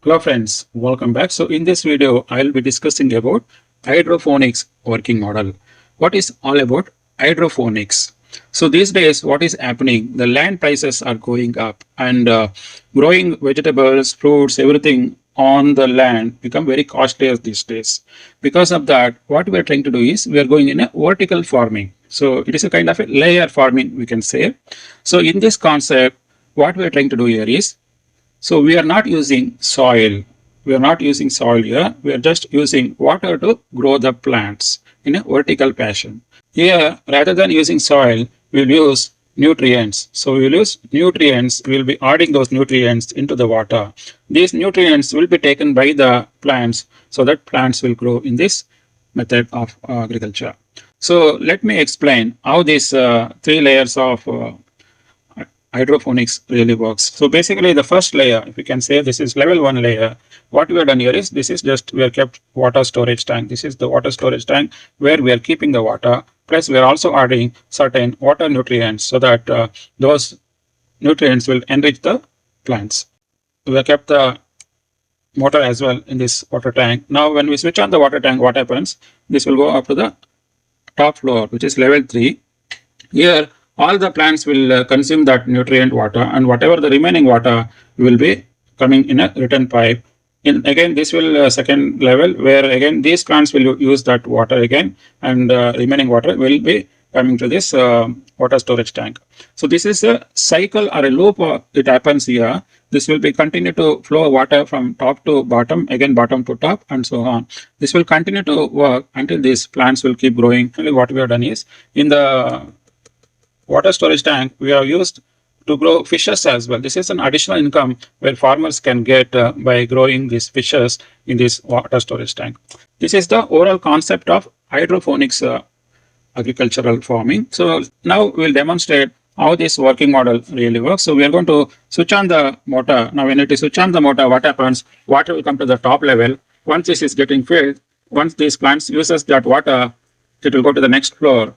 Hello friends, welcome back. So in this video, I'll be discussing about hydroponics working model. What is all about hydroponics? So these days, what is happening? The land prices are going up and growing vegetables, fruits, everything on the land become very costly these days. Because of that, what we are trying to do is we are going in a vertical farming. So it is a kind of a layer farming, we can say. So in this concept, what we are trying to do here is so we are not using soil. We are not using soil here. We are just using water to grow the plants in a vertical fashion. Here, rather than using soil, we'll use nutrients. So we'll use nutrients. We'll be adding those nutrients into the water. These nutrients will be taken by the plants so that plants will grow in this method of agriculture. So let me explain how these three layers of hydroponics really works. So basically the first layer, if you can say this is level 1 layer, what we have done here is this is just we have kept water storage tank. This is the water storage tank where we are keeping the water. Plus we are also adding certain water nutrients so that those nutrients will enrich the plants. We have kept the water as well in this water tank. Now when we switch on the water tank, what happens? This will go up to the top floor, which is level 3. Here, all the plants will consume that nutrient water, and whatever the remaining water will be coming in a return pipe. Again, this will second level where again these plants will use that water again, and remaining water will be coming to this water storage tank. So this is a cycle or a loop. It happens here. This will be continue to flow water from top to bottom, again bottom to top, and so on. This will continue to work until these plants will keep growing. What we have done is in the water storage tank we have used to grow fishes as well. This is an additional income where farmers can get by growing these fishes in this water storage tank. This is the overall concept of hydroponics agricultural farming. So now we'll demonstrate how this working model really works. So we are going to switch on the motor. Now when it is switch on the motor, what happens? Water will come to the top level. Once this is getting filled, once these plants uses that water, it will go to the next floor.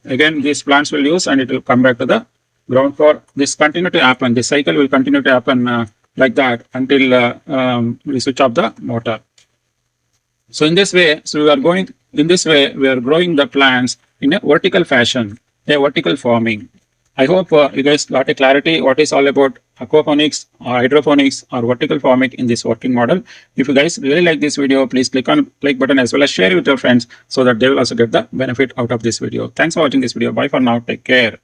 Again, these plants will use and it will come back to the ground floor. This continue to happen. This cycle will continue to happen like that until we switch off the motor. So in this way, we are growing the plants in a vertical fashion, a vertical farming. I hope you guys got a clarity what is all about aquaponics or hydroponics or vertical farming in this working model. If you guys really like this video, please click on like button as well as share it with your friends so that they will also get the benefit out of this video. Thanks for watching this video. Bye for now. Take care.